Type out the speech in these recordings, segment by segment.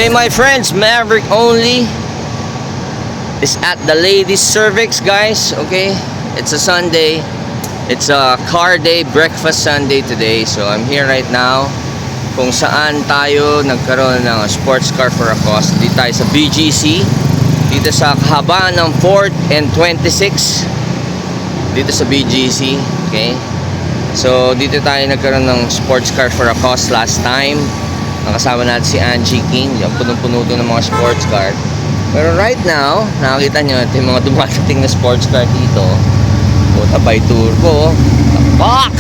Today, my friends, Maverick Only is at the ladies cervix, guys. Okay, it's a Sunday. It's a car day, breakfast Sunday today. So I'm here right now kung saan tayo nagkaroon ng sports car for a cost. Dito tayo sa BGC, dito sa kahabaan ng 4th and 26 dito sa BGC. Okay, so dito tayo nagkaroon ng sports car for a cost last time. Nakasama natin si Angie King. Yung punong-puno doon ng mga sports car. Pero right now, nakakita nyo ito yung mga dumadating na sports car dito. Puta, by turbo. Fuck!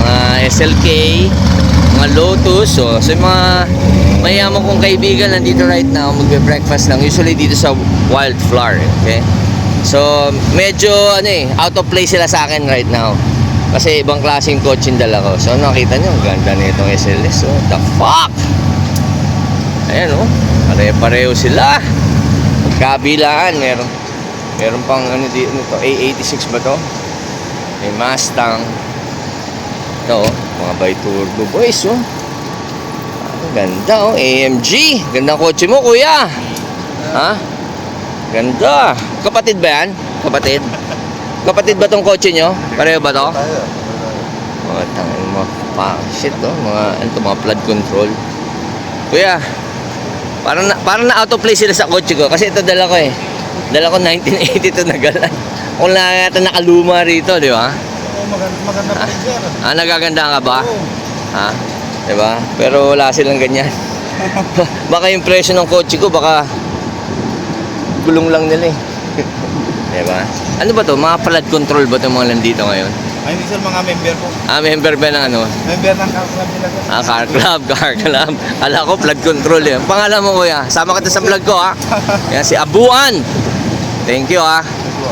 Mga SLK, mga Lotus. So yung mga mayaman kong kaibigan nandito right now, magbe-breakfast lang. Usually dito sa Wildflower. Okay? So, medyo out of place sila sa akin right now. Kasi ibang klaseng kotse yung dala ko. So nakita nyo, ang ganda na itong SLS. What the fuck? Ayan pare-pareho sila. Magkabilaan. Meron pang dito, A86 ba to? May Mustang. Ito mga bi-turbo boys. Ang ganda AMG. Ganda kotse mo, kuya. Ha? Ganda. Kapatid ba yan? Kapatid? Kapatid ba tong kotse nyo? Pareho ba to? Mga tangin mo. Shit mga flood control. Kuya, parang na out of place sila sa kotse ko. Kasi ito dala ko Dala ko 1982 na galan. Kung nakaluma rito, di ba? Oo, maganda pa sir. Nagaganda ka ba? Oo. Ha? Di ba? Pero wala silang ganyan. Baka yung presyo ng kotse ko, baka gulong lang nila Diba? Ano ba to? Mga flood control ba itong mga nandito ngayon? Ay, hindi sir, mga member ko. Member ba ng ano? Member ng car club nila sir. Car club. Kala ko flood control Pangalan mo kuya, sama kita sa vlog ko Yan, si Abuan. Thank you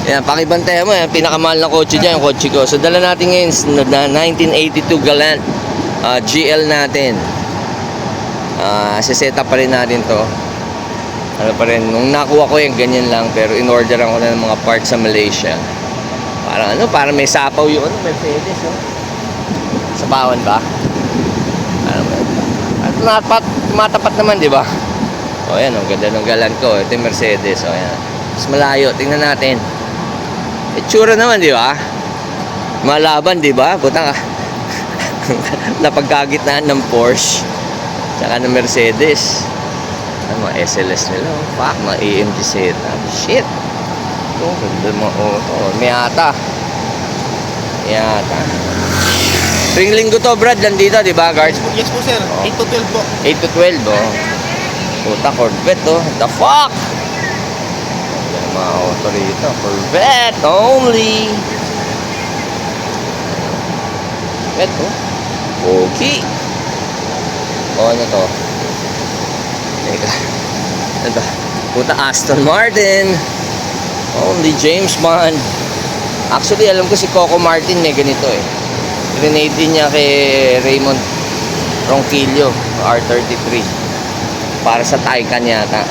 Yan, pakibantayan mo pinakamahal na kotse dyan, yung kotse ko. So dala natin ngayon na 1982 Galant GL natin. Set up pa rin natin to. Ano pa rin, nung nakuha ko ganyan lang, pero in-orderan ko na ng mga parts sa Malaysia. Parang may sapaw yun, Mercedes Sapawan ba? At matapat naman, di ba? Yan, ganda ng Galant ko. Ito yung Mercedes, yan. Mas malayo, tingnan natin. Itsura naman, di ba? Malaban, di ba? Butang napagkagitnaan ng Porsche tsaka ng Mercedes. Mga SLS nila fuck, mga AMG setup shit. Ganda mga auto. Miata tuwing linggo to Brad nandito, di ba guard? Yes po sir, 8 to 12 po. 8 to 12 puta Corvette the fuck. Mga auto rito, Corvette only. Corvette okay. Ano to? Ito, puta Aston Martin. Only James Bond. Actually, alam ko si Coco Martin may ganito Grenade din niya kay Raymond Ronquillo, R33. Para sa Taycan yata.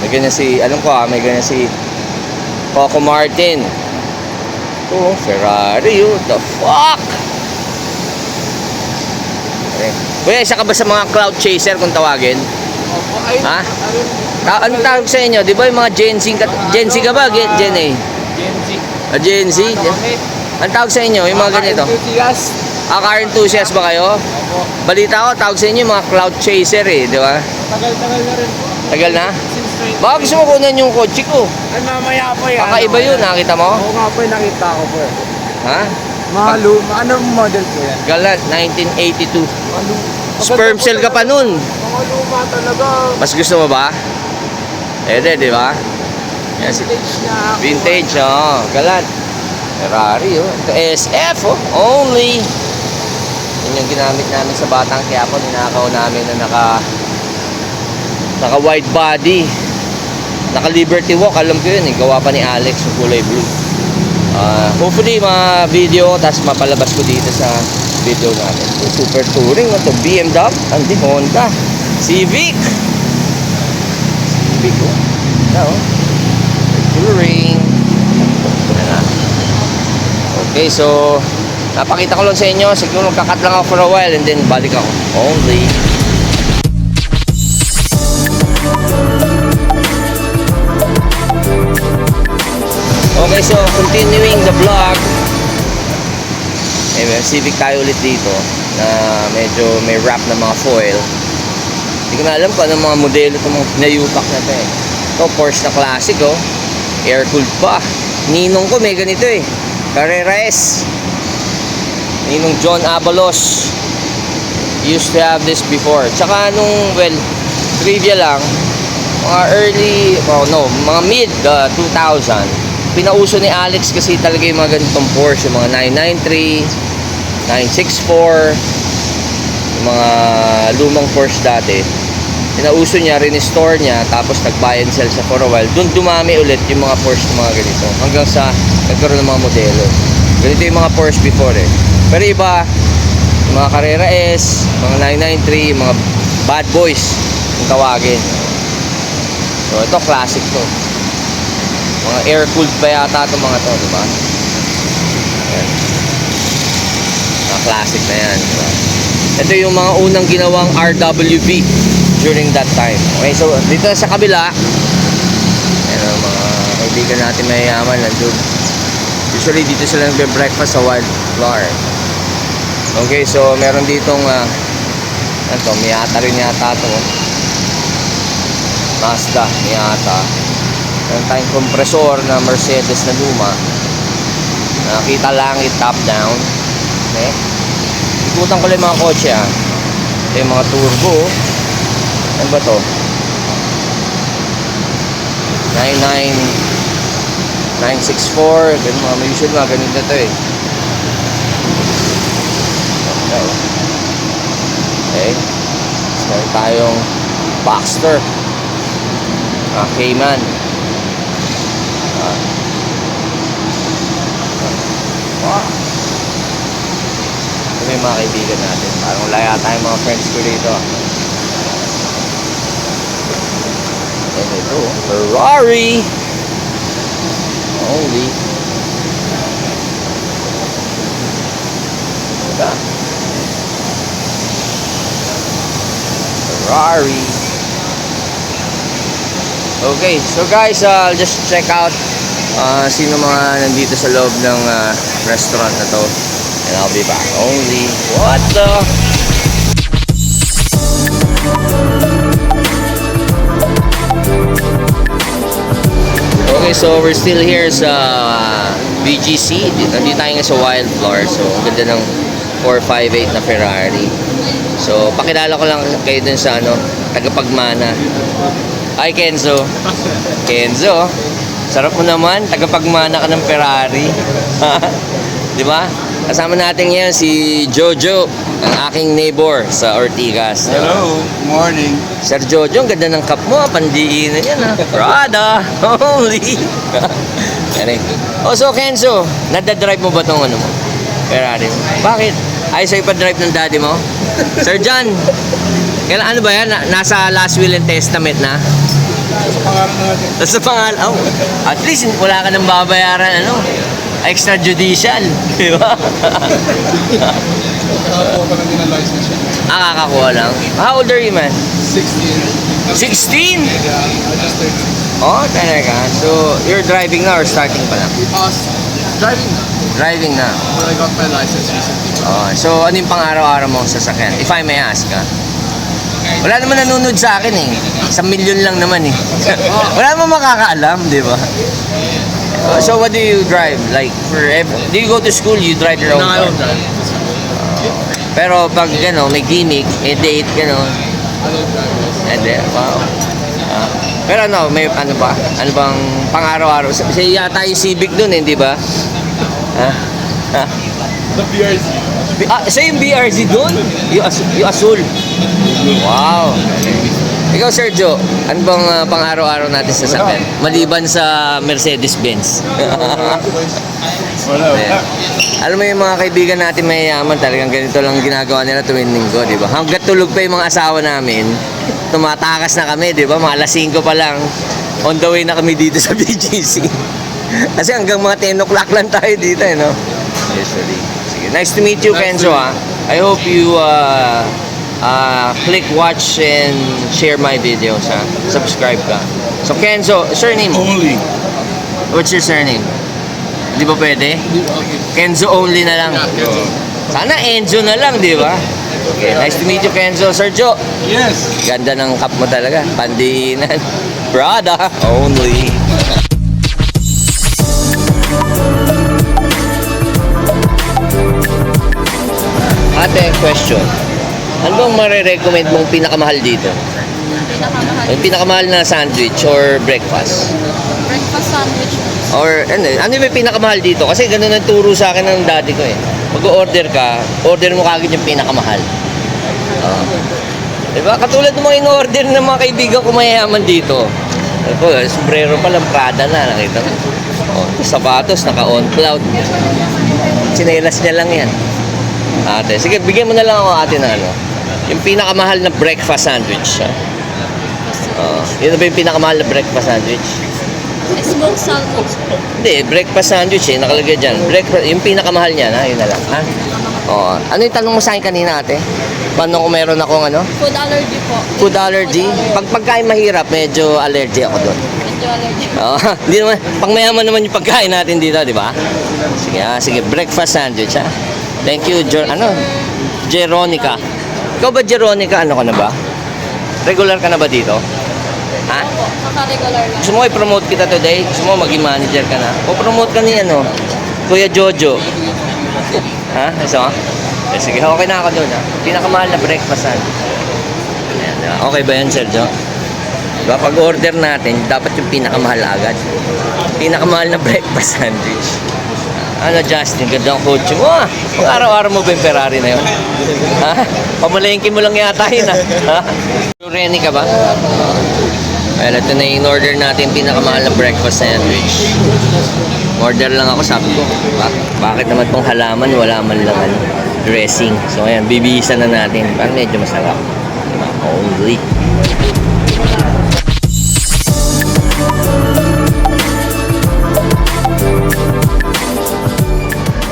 May ganyan alam ko may ganyan si Coco Martin. Ferrari, the fuck? Kuya, isa ka ba sa mga cloud chaser kung tawagin? Ha? Anong tawag sa inyo? Di ba yung mga Gen Z ka ba? Gen A? Gen Z? Anong tawag sa inyo? Yung mga ganito? Car enthusiast ba kayo? Balita ko, tawag sa inyo yung mga cloud chaser di ba? Tagal na rin po. Tagal na? Baka gusto mo kunan yung kotse ko? Ay, mamaya po yan. Kakaiba yun, nakita mo? Oo nga po, nakita ko po Ha? Anong model po yan? Galant, 1982. Sperm cell ka pa nun. Mga luma talaga. Mas gusto mo ba? Di ba? Yan, Vintage niya. vintage, Galant. Ferrari, Ito, SF, only. Yun yung ginamit namin sa Batang Quiapo. Ninakaw namin na naka wide body. Naka Liberty Walk, alam ko yun gawa pa ni Alex yung kulay blue. Hopefully video tapos mapalabas ko dito sa video namin. Super touring ito, BMW and Honda Civic touring. Okay, so napakita ko lang sa inyo. Siguro magkakat lang ako for a while and then balik ako. Only Okay, so continuing the vlog. May Civic tayo ulit dito na medyo may wrap na mga foil. Hindi ko na alam kung anong mga modelo itong mga pinayupak na ito eh. Ito, Porsche na classic oh. Air-cooled pa. Ninong ko may ganito eh. Carrera S. Ninong John Abalos. Used to have this before. Tsaka nung, well, trivia lang, mga early, mga mid 2000, pinauso ni Alex kasi talaga yung mga ganitong Porsche, yung mga 993, 964, yung mga lumang Porsche dati. Pinauso niya, restore niya, tapos nag-buy and sell siya for a while. Doon dumami ulit yung mga Porsche na mga ganito. Hanggang sa nagkaroon ng mga modelo. Ganito yung mga Porsche before eh. Pero iba, yung mga Carrera S, mga 993, yung mga bad boys, yung tawagin. So ito, classic to. Mga air-cooled pa yata itong mga to, diba? Ayan. Mga classic na yan, diba? Ito yung mga unang ginawang RWV during that time. Okay, so dito sa kabila, ayan ang mga kaibigan natin mayayaman nandun. Usually dito sila nagbe-breakfast sa Wildflower. Okay, so meron ditong ano to, Miata rin yata to. Mazda, Miata. Meron tayong kompresor na Mercedes na luma. Nakita langit top down. Okay. Ikutan ko lang yung mga kotse ha. Ito yung mga turbo. Ano ba to? 964. Ganun mga usual mga ganito to eh. Okay. So, meron tayong Baxter. Cayman. Ito yung mga kaibigan natin. Parang wala tayong mga friends ko dito. And ito, Ferrari. Only. Diba? Ferrari. Okay, so guys, I'll just check out sino mga nandito sa loob ng restaurant na to. And I'll be back. Only. What the? Okay, so we're still here sa BGC. Nandito tayo nga sa Wildflower. So, ang ganda ng 458 na Ferrari. So, pakilala ko lang kayo dun sa tagapagmana. Hi Kenzo. Kenzo, sarap mo naman, tagapagmana ka ng Ferrari. Di ba? Kasama natin ngayon si Jojo, ang aking neighbor sa Ortigas. Hello, morning. Sir Jojo, ang ganda ng cup mo, pandiinan yan ha. Prada, holy. Oh, so Kenzo, nadadrive mo ba itong mo? Ferrari mo? Bakit? Ay, sa'yo pa drive ng daddy mo? Sir John, kailan ba yan? Nasa last will and testament na? Sa pangalan natin. Sa pangalan, oh, at least wala ka nang babayaran, extrajudicial. Di ba? Nakakuha pa lang din ang license yan. Kakakuha lang. How old are you, man? 16. 16? Yeah, I just turned 16. Oh, talaga. So, you're driving na or starting pa lang? Driving na. Driving na. But I got my license recently. Oh, so, ano yung pang-araw-araw mong sasakyan? If I may ask, ha? Wala naman nanonood sa akin eh. 1 million lang naman eh. Wala naman makakaalam, di ba? So what do you drive? Like, do you go to school, you drive your own No, I car? don't drive. Pero pag may gimmick, date, I don't drive. wow. Pero may ano ba? Ano bang pang-araw-araw? Kasi yata yung Civic dun eh, di ba? The BRZ. Siya yung BRZ dun? Yung asul. Wow. Ikaw, Sergio, ano bang pang-araw-araw natin sa sakyan? Maliban sa Mercedes-Benz. Wala. Alam mo yung mga kaibigan natin mayayaman, talagang ganito lang ginagawa nila tuwing linggo, di ba? Hanggat tulog pa yung mga asawa namin, tumatakas na kami, di ba? Mga alas 5 pa lang, on the way na kami dito sa BGC. Kasi hanggang mga 10 o'clock lang tayo dito, no? Usually. Sige. Nice to meet you, Kenzo, ha? I hope you click watch and share my videos, ha? Subscribe ka. So, Kenzo, surname mo? Only. What's your surname? Di ba pwede? Okay. Kenzo only na lang. Yeah, Kenzo. Sana Enzo na lang, di ba? Okay, nice to meet you, Kenzo. Sergio, Yes. ganda ng cup mo talaga. Pandiinan. Prada only. Ate, question. Ano bang marirecommend mong pinakamahal dito? Pinakamahal. Yung pinakamahal na sandwich or breakfast? Breakfast sandwich. Or ano yung pinakamahal dito? Kasi ganun ang turo sa akin ng daddy ko eh. Mag-order ka, order mo kagad yung pinakamahal. Diba? Katulad ng mga in-order ng mga kaibigan ko mayayaman dito. Ako, sombrero pa lang, Prada na, nakita mo. Sapatos, naka-on cloud. Sinelas niya lang yan. Ate, sige, bigyan mo na lang ako ate na ano. Yung pinakamahal na breakfast sandwich. Yun na ba yung pinakamahal na breakfast sandwich? Smoked salmon. Hindi, breakfast sandwich eh, nakalagay dyan. Breakfast, yung pinakamahal niya na, yun na lang. Ha? Ano yung tanong mo sa akin kanina ate? Paano kung meron akong ano? Food allergy po. Food allergy? Pag pagkain mahirap, medyo allergy ako doon. Medyo allergy. Hindi naman, pang mayaman naman yung pagkain natin dito, di ba? Sige, sige, breakfast sandwich ha. Thank you, Jeronica. Ikaw ba, Jeronica, ano ka na ba? Regular ka na ba dito? Ha? Opo, naka-regular lang. Gusto mo i-promote kita today? Gusto mo maging manager ka na? O promote ka ni ano? Kuya Jojo. Ha? Gusto mo? Sige, okay na ako doon ha. Pinakamahal na breakfast sandwich. Ayan, okay ba yan, Sergio? Diba, pag order natin, dapat yung pinakamahal agad. Pinakamahal na breakfast sandwich. Ano, Justin, ganda ang kotse mo ah. Kung araw-araw mo ba yung Ferrari na yun? Ha? Pamalengke mo lang yata yun ah. Ha? Reni ka ba? Well, ito na yung order natin pinakamahal na breakfast sandwich. Order lang ako, sabi ko, bakit naman tong halaman, wala man lang ano, dressing. So ayan, bibihisan na natin. Parang medyo masarap. Diba? Only.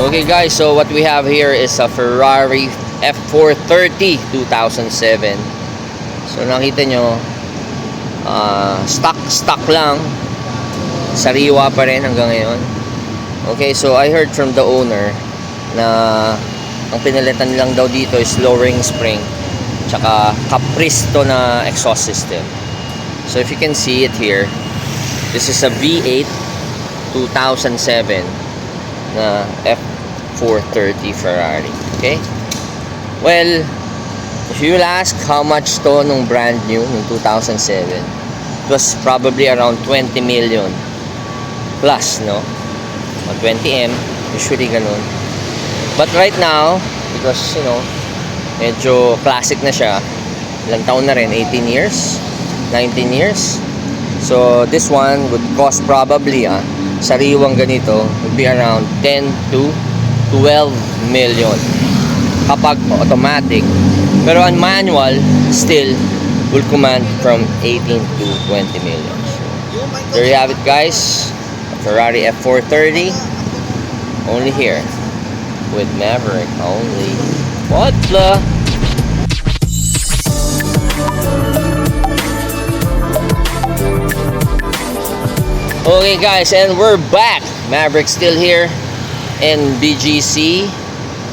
Okay guys, so what we have here is a Ferrari F430 2007. So nakita nyo, stock lang, sariwa pa rin hanggang ngayon. Okay, so I heard from the owner na ang pinalitan lang daw dito is lowering spring tsaka Caprice to na exhaust system. So if you can see it here, this is a V8 2007 na F430 Ferrari. Okay, well, if you will ask how much to nung brand new nung 2007, it was probably around 20 million plus, no? 20M, usually ganun. But right now, because, you know, medyo classic na siya, ilang taon na rin, 18 years, 19 years. So, this one would cost probably, sariwang ganito, would be around 10 to 12 million kapag automatic. Pero on manual, still will command from 18 to 20 million. So, there you have it guys. Ferrari F430 only here with Maverick only. What the? Okay guys, and we're back. Maverick still here in BGC.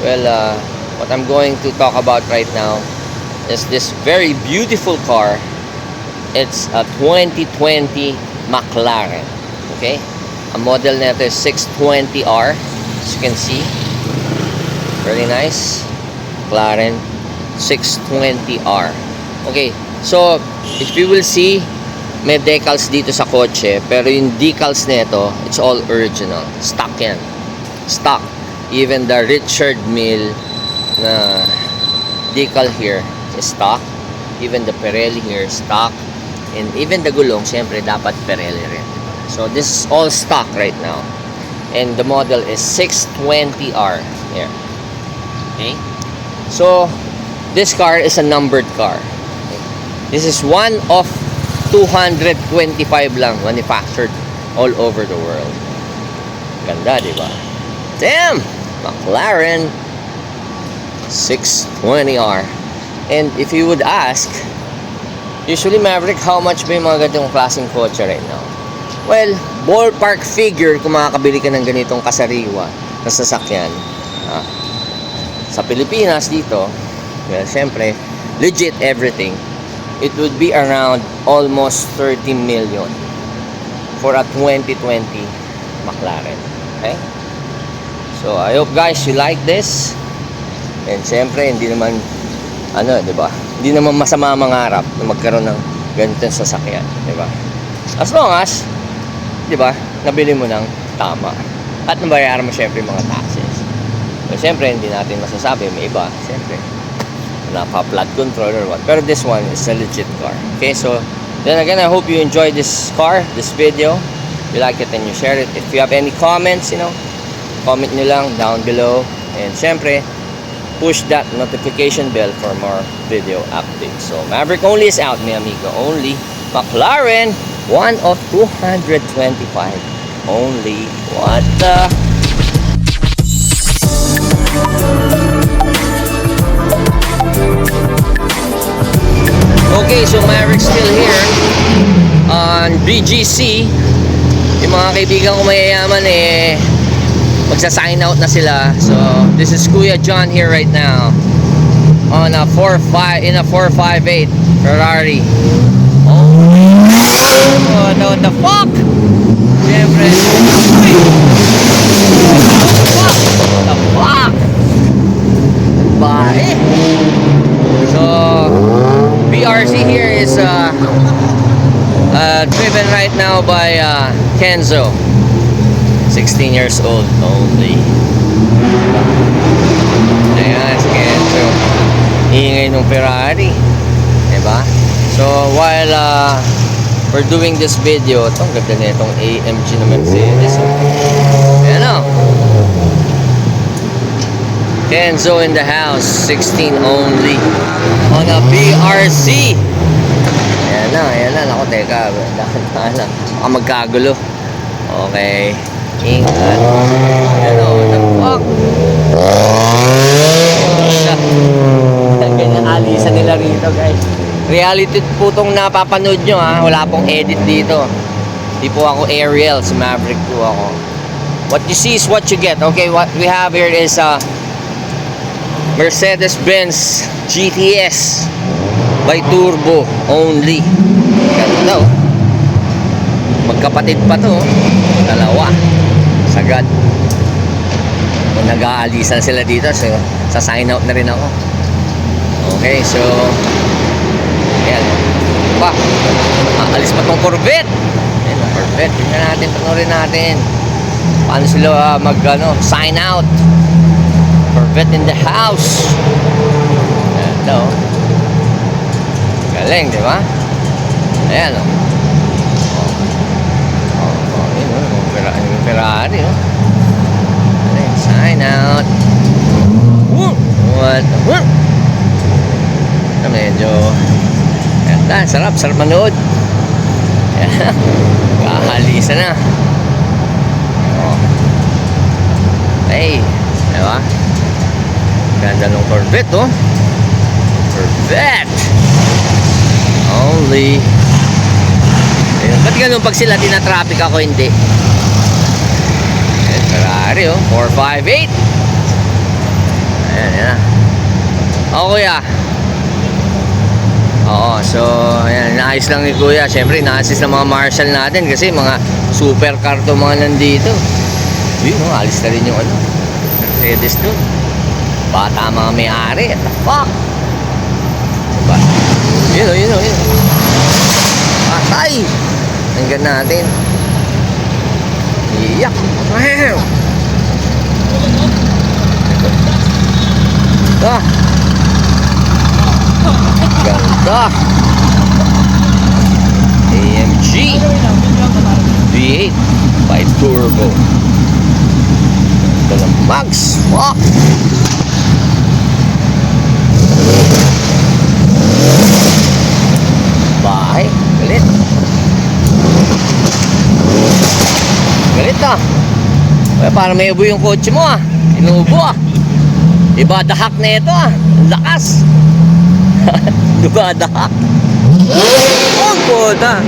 Well, what I'm going to talk about right now is this very beautiful car. It's a 2020 McLaren. Okay, a model nito is 620R, as you can see. Very nice McLaren 620R. Okay, so if you will see, may decals dito sa kotse, pero yung decals nito, it's all original. Stock yan. Stock. Even the Richard Mille na decal here is stock. Even the Pirelli here is stock. And even the gulong, syempre dapat Pirelli rin. So this is all stock right now. And the model is 620R here. Okay? So this car is a numbered car. Okay? This is one of 225 lang manufactured all over the world. Ganda, di ba? Damn! McLaren 620R. And if you would ask, usually Maverick, how much ba yung mga ganitong klaseng kotse right now? Well, ballpark figure kung makakabili ka ng ganitong kasariwa na sasakyan. Sa Pilipinas dito, well, syempre, legit everything. It would be around almost 30 million for a 2020 McLaren. Okay? So, I hope guys you like this. And syempre, hindi naman, di ba? Hindi naman masama mangarap na magkaroon ng ganitong sasakyan, di ba? As long as, di ba, nabili mo ng tama. At nabayaran mo syempre yung mga taxes. So, syempre, hindi natin masasabi. May iba, syempre, naka-flood control or what. Pero this one is a legit car. Okay, so, then again, I hope you enjoyed this car, this video. If you like it, then you share it. If you have any comments, comment nyo lang down below. And syempre, push that notification bell for more video updates. So, Maverick Only is out, mi amigo. Only McLaren, one of 225. Only. What the? Okay, so Maverick's still here on BGC. Yung mga kaibigan ko mayayaman magsa-sign out na sila. So, this is Kuya John here right now on a 458 Ferrari. Oh, what the fuck? Siyempre. What the fuck? Bye. So, BRC here is driven right now by Kenzo. 16 years old only. Ayan, si Kenzo. Ingay ng Ferrari. Diba? So, while we're doing this video, itong ganda na itong AMG na Mercedes. Ayan o. Kenzo in the house. 16 only. On a BRC. Ayan na. Naku, teka. Dahan-dahan lang. Baka magkagulo. Okay. Ingat. Ayan o. What the fuck? Ganyan alisan nila rito, guys. Reality po itong napapanood nyo, ha. Wala pong edit dito. Di po ako Ariel. Si Maverick po ako. What you see is what you get. Okay, what we have here is Mercedes-Benz GTS by Turbo only. Ganda oh. Magkapatid pa to. Dalawa. Sagad. Kung nag-aalisan sila dito, so, sa sign out na rin ako. Okay, so ayan. Pa. Alis pa tong Corvette. Ayan, Corvette. Tingnan natin, panorin natin. Paano sila sign out. Corvette in the house. Ganda oh. Galing, di ba? Ayan oh. Yung Ferrari oh. Ayan, sign out. What? Medyo ganda, sarap manood. Ayan. Kahalisa na. Oh. Hey, di ba? Ganda ng Corvette oh. Corvette only. Ayun. Ba't ganun pag sila tinatraffic ako hindi? Ayan, Ferrari oh. 458. Ayan. Oh kuya. Oo, so ayan, naayos lang ni kuya. Siyempre, na-assist ng mga marshal natin kasi mga supercar to mga nandito. Yun oh, alis na rin yung Mercedes doon. Bata mga may-ari. What the fuck? Diba? Yun o. Patay! Hanggan natin. Iyak. Wow! Ganda! AMG V8 by Turbo. Ganda ng Max. Wow! Bahay. Galit. Galit ah. Kaya parang may ubo yung kotse mo ah. Inuubo ah. Iba dahak na ito ah. Ang lakas. Iba dahak. Oh, puta.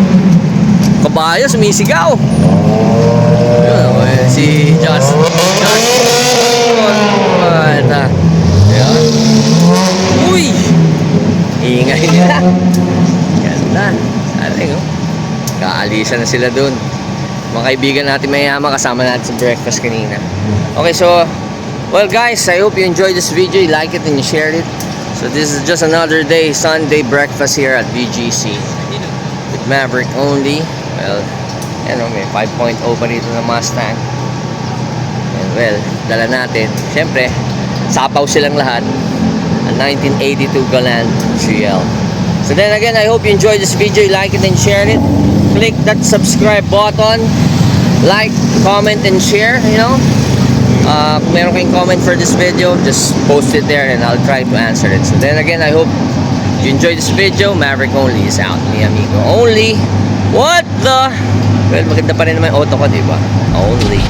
kabayo, sumisigaw. Yun, si Josh. Ayan. Uy! Ingay nila. Ganda. Aling, oh. Kaalisan na sila dun. Mga kaibigan natin mayama, kasama natin sa breakfast kanina. Okay, so, well guys, I hope you enjoyed this video. You like it and you shared it. So this is just another day, Sunday breakfast here at VGC. With Maverick only. Well, you know, may 5.0 pa rito na Mustang. And well, dala natin. Siyempre, sapaw silang lahat. A 1982 Galant GL. So then again, I hope you enjoyed this video. You like it and share it. Click that subscribe button. Like, comment, and share, you know. Kung meron kayong comment for this video, just post it there and I'll try to answer it. So then again, I hope you enjoyed this video. Maverick only is out. Mi amigo only. What the? Well, maganda pa rin naman yung auto ko, diba? Only.